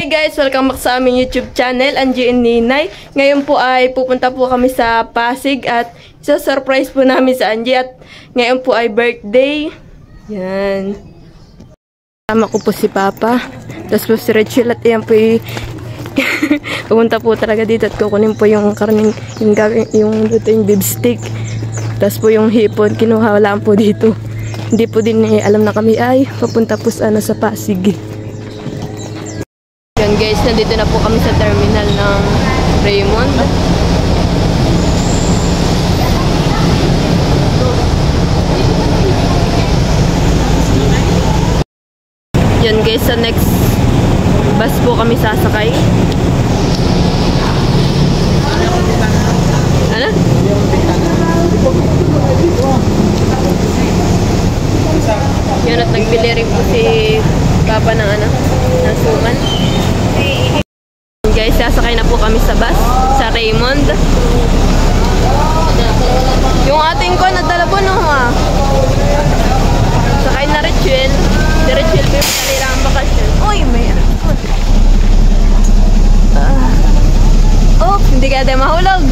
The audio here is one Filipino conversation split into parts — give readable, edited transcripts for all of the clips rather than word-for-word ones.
Hi guys! Welcome back sa aming YouTube channel, Angie and Ninay. Ngayon po ay pupunta po kami sa Pasig at isa-surprise po namin sa Angie at ngayon po ay birthday. Yan. Tama ko po si Papa. Tapos po si Rachel at yan po pupunta po talaga dito at kukunin po yung karning, yung beef stick. Tapos po yung hipon, kinuha lang po dito. Hindi po din alam na kami ay papunta po sa Pasig. Yan guys, nandito na po kami sa terminal ng Raymond. Yan guys, sa next bus po kami sasakay. Ano? Yan at nagbili rin po si Papa ng ng suman. Guys, sasakay na po kami sa bus sa Raymond. Yung ating ko nadala po no ha. Sakay na Rachel. Si Rachel po yung kanilang bakasyon. Uy, may oh, hindi kaya tayo mahulog.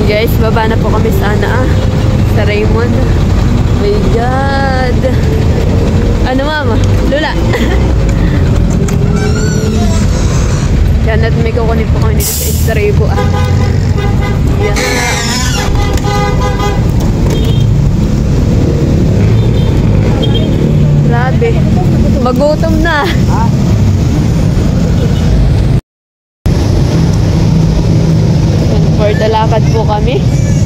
Guys, baba na po kami sana sa Raymond. Oh my God! Ano mama? Lula! Yan at may kukunin po kami dito sa Estrebo Yan. Grabe. Magutom na. For the lakad po kami.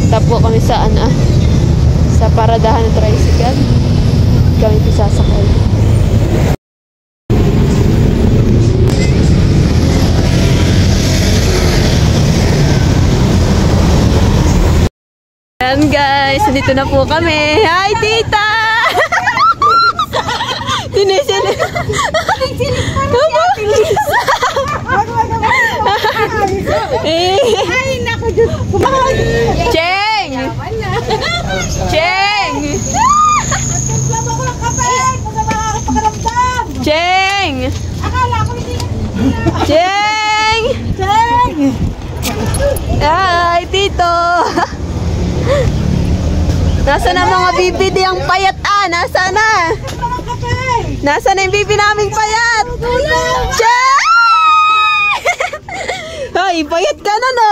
Tapo kami sa sa paradahan ng tricycle. Kami po sasakay. Ayan guys, dito na po kami. Hi tita! Tinisin. Ay, naku, Diyos ko. Cheng! Cheng! Cheng! Akala ko hindi. Cheng! Cheng! Hi, tito! Nasa na mga BBD ang payat nasa na? Nasa na yung bibi naming payat? Cheng! Ay, payat ka na no?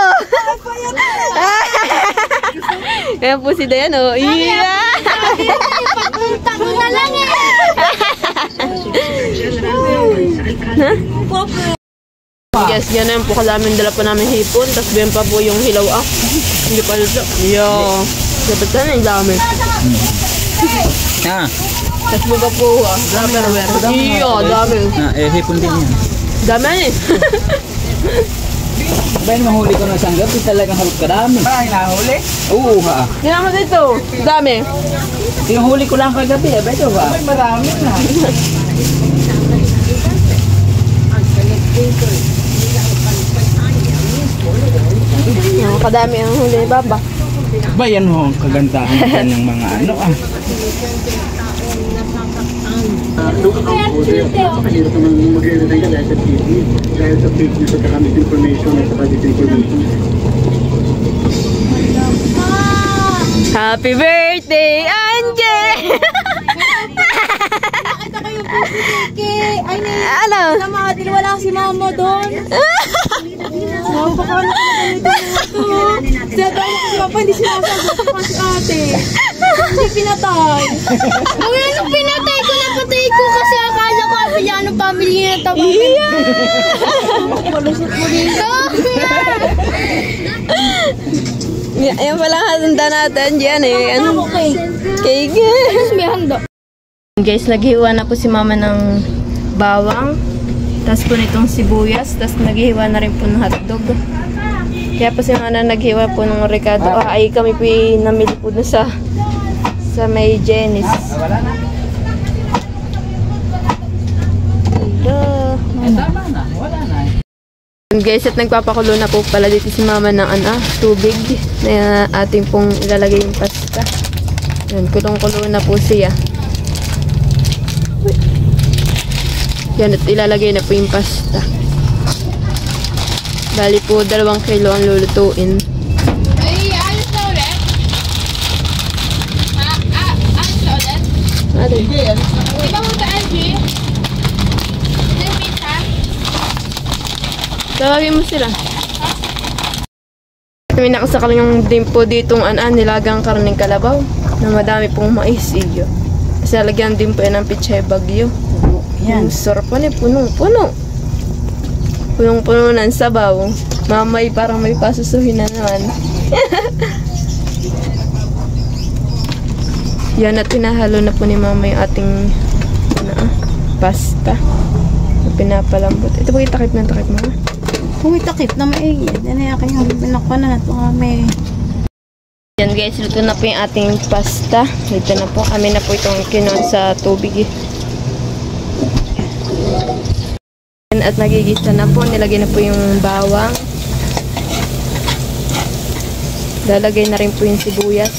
Ayan po si Dayan oh. Iya! Papunta ko na lang eh. Yes, ganun po kalamin dala po namin hipon. Tapos ganyan pa po yung hilaw Hindi pa ito. Yo. Dapat sana yung dami. Tapos buka po dami na meron. Iyo, dami. Hipon din yan. Dami eh. Bayan mahuli ko ng sanggap, talagang halot karami. Ay, nahuli? Oo ha. Yan naman dito. Dami. Yung huli ko lang kagabi, beto ba? Ay, marami na. Kadami ang huli baba. Bayan mo, kagandahan ng kanyang mga Napakahirap naman mag-i-resign ka dahil sa TV, dahil sa fake news at saka misinformation at saka disinformation. Happy birthday, Angie! Nakita ko yung pusi ay, Ano? wala si mama doon. Napakano ko na ganito ito. Siya daw ako si papa, hindi sinasagot ko si ate. Hindi pinatay. Anong pinatay ko? Napatay ko kasi akala ko Avellano family na tawagan. Malusot mo dito. Ayan pala ang handa natin dyan eh. Ano? Cake. May handa. Guys, naghiwa na po si mama ng bawang. Tapos po nitong sibuyas. Tapos naghiwa na rin po ng hotdog. Kaya po si mama naghiwa po ng Ricardo. Ay kami po namili po na sa may Jenny's. Wala na. Tama na. Wala na. Guys, at nagpapakulo na po pala dito si mama ng tubig na ating pong ilalagay yung pasta. Yan, kulong-kulo na po siya. Yan, at ilalagay na po yung pasta. Bali po, 2 kilo ang lulutuin. Ay, alis na ulit. Alis na ulit. Ano? Di ba mo sa LG? Pizza? Tawagin mo sila. May nakasakal yung din po ditong nilagang karning kalabaw na madami pong mais iyo. Kasi lagyan din po yan ng pichay bagyo. Yan. Sarap pa ni punong-puno. Punong-puno ng sabaw. Mamay parang may pasusuhin na naman. Yan at pinahalo na po ni mama yung ating pasta. Pinapalambot. Ito po yung takip na takip mama. Kung itakip na maigid, ano yung aking binakpan na ito may... Yan guys, luto na po yung ating pasta. Dito na po. Kami na po itong kinuha sa tubig. At nagigisa na po. Nilagay na po yung bawang. Lalagay na rin po yung sibuyas.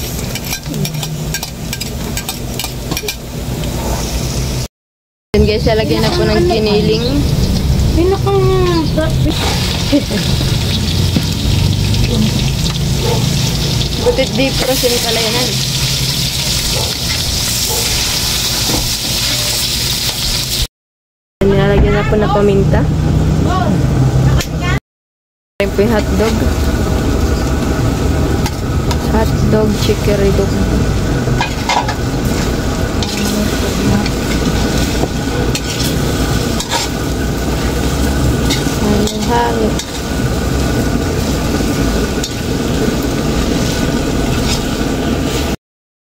Yan guys, lalagay na po ng giniling. Butit di prosin pala yan. Nilalagyan na po na paminta. Ayan po yung hotdog. Hotdog chicory dog. Halo.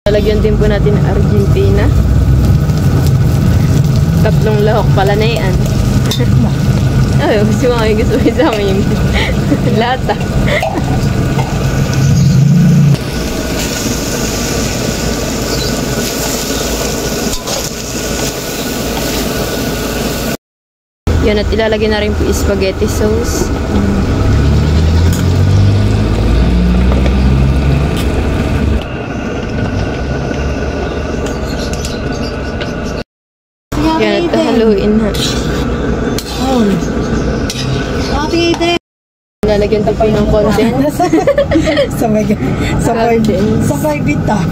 Lalagyan din po natin ng Argentina. 3 lahok pala na yan. Ay, gusto mo kami gusto sa amin yung lata. Yan, at ilalagay na rin po yung spaghetti sauce. Yan, at haluin ha. Lalagyan tayo ng condense. Sabay bita.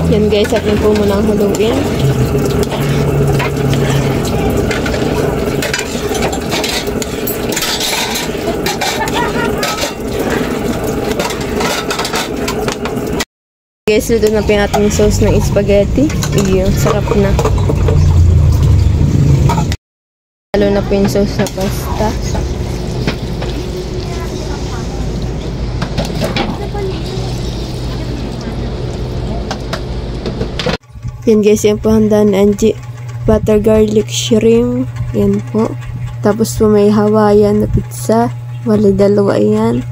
Yan guys, atin po munang haluin. Guys, luto na po yung ating sauce ng spaghetti. Iyo, sarap na. Lalo na po yung sauce na pasta. Yan guys, yan po handa ni Angie. Butter garlic shrimp. Yan po. Tapos po may Hawaiian na pizza. Wala 2 yan.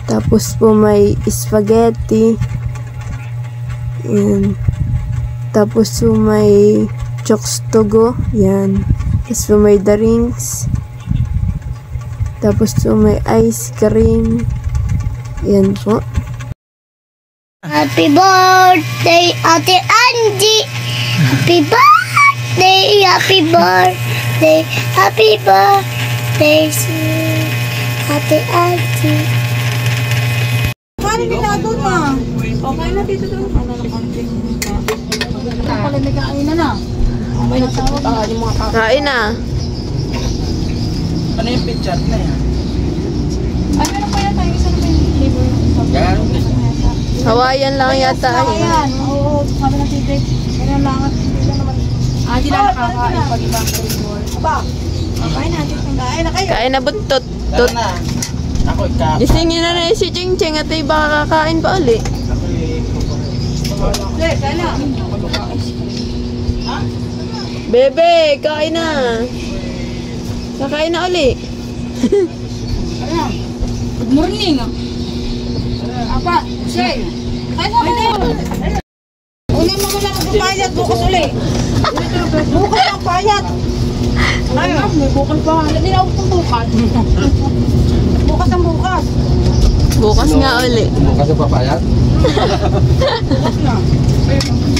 Tapos po may spaghetti. Yan. Tapos po may chokstogo. Yan. Tapos po may drinks. Tapos po may ice cream. Yan po. Happy birthday, Ate Angie! Happy birthday, happy birthday, happy birthday, Ate Angie. Paano nilado na? Okay na dito doon. Ano na konti? Ano pala nagkain na? May nagsasawa yung mga Kain na. Ano yung picture na yan? Ano na kaya tayo? Isa na ba yung flavor? Yan. Hawaiian lang yata. Ayan. Oo, sabi ng tibig. Ganyan lang at hindi lang naman. Hindi lang nakakain pag ibang flavor. Aba, Kain natin. Kain na kayo. Kain na buntot. Tara na. Ako ikaw. Gisingin na rin si Ching Ching at ay baka kakain pa uli. Kain na. Bebe, kain na. Kakain na uli. Good morning. Apa, Shay. Kain na. Una mo muna magpapayat. Bukas uli. Bukas ang payat. Ayun, may bukas pa. Hindi na ako kung bukas. Bukas ang bukas. Bukas nga uli. Bukas ang papayat? Bukas na.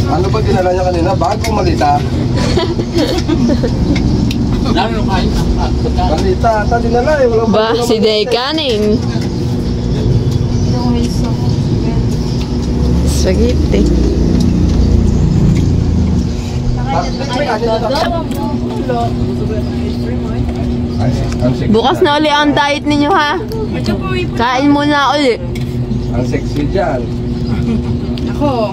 Ano ba dinala niya kanina? Bago malita? Dami nung kain. Malita ata dinala eh. Walang Ba, bago si na Day malita. kanin. Spaghetti. Bukas na uli ang diet ninyo ha. Kain muna uli. Ang sexy dyan. Ako.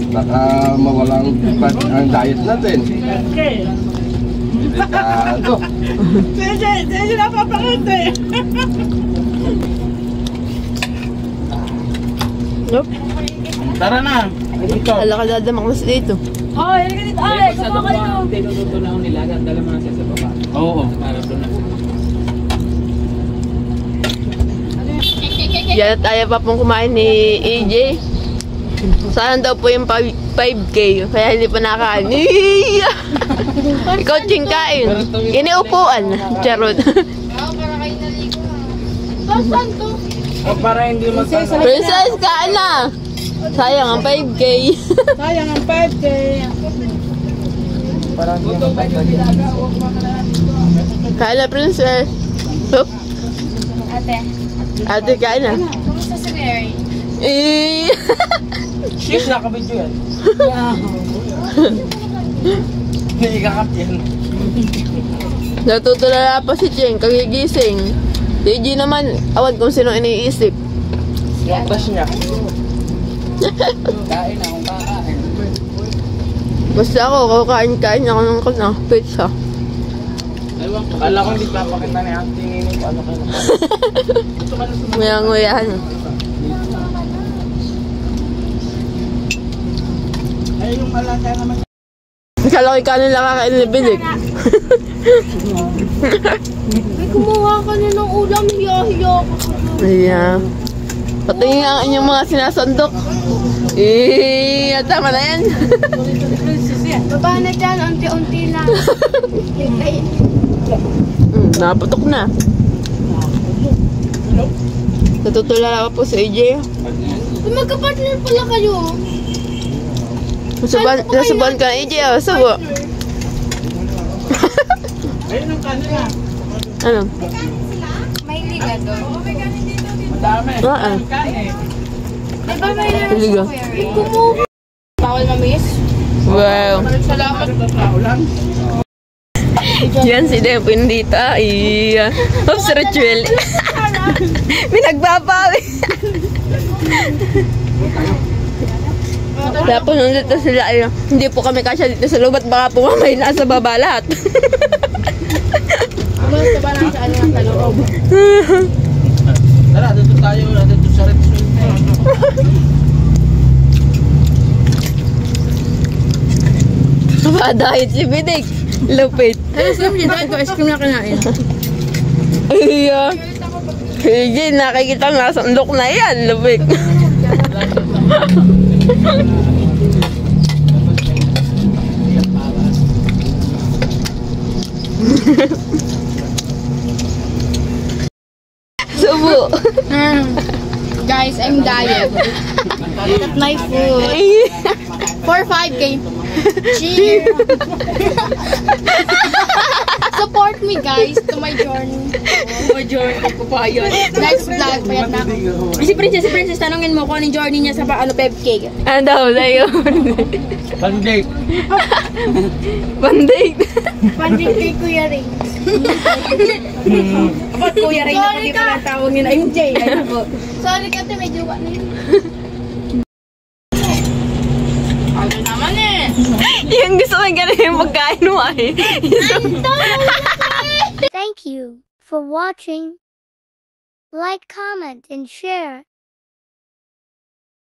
Baka mawalang ang diet natin. Delikado. Sino napapakita eh. Nope. Tara na. Ito. Hala ka dadamakmas dito. Ay, halika dito. Ay, kumaka dito. Tinututunaw nila. Dala mo na siya sa baba. Oo. Para doon na. Yan tayo pa pong kumain ni AJ. Saan daw po yung 5K, kaya hindi pa nakain. Ikaw Ching kain. Iniupuan. Charot. Saan to? O para hindi magkano. Princess, kain na. Sayang ang 5K. Sayang ang 5K. Para hindi magkano. Kain na, Princess. Hup. Ate, Ate, kain na. kumusta si Mary? Eh. Shish, nakabidyo yan. Hindi ikakap yan. Natutulala pa si Ching, kagigising. Si AJ naman, awan kung sino iniisip. Yung crush niya. Kain na kung kakain. Basta ako, kakain ako ng pizza. Ewan ko. Akala ko hindi papakita ni Auntie Nini kung ano kayo nakain. Nguyang-nguyahan. Ay, yung malata naman. Kalaki kanin lang kakain ni Bilik. May kumuha ka na ng ulam, hiya-hiya ko. Ayan. Patingin ang inyong mga sinasandok. Eh, tama na yan. Baba na dyan, unti-unti lang. Naputok na. Natutulala ka po sa AJ. Magka-partner pala kayo. Nasubuan ka ng AJ, oh. Subo. Ayun ang kanila. Ano? May liga doon. Madami. Ah. Kain. Diba may Liga. kumuha? Bawal mamiss? Wow. Salamat. Ulan. Yan si Devin dito. Ay, oops, ritual. May nagbabawi. Tapos nandito sila, ay, hindi po kami kasya dito sa loob at baka po may nasa baba lahat. Basta ba lang sa ano ng kaloob? Tara, dito tayo. Dito sa red swing. Dahil si Bidik. Lupit. Ano sila mo dyan? Ito, ice cream na kinain. Ay, sige, nakikita nga sandok na yan. Lupit. Subo. Guys, I'm diet. At my food. For 5K. Cheers! Support me guys to my journey. Next vlog, payat na ako. Si Princess, tanongin mo kung anong journey niya sa ano, 5K. Ano daw, sa'yo? Pandate. Pandate. Panding kay Kuya Ring. Kapag Kuya Ray na hindi pala tawag niya na MJ. Ayun po. Sorry kasi may jowa na yun. Ano naman eh? Yung gusto ko ganun yung pagkain mo ay. Thank you for watching. Like, comment, and share.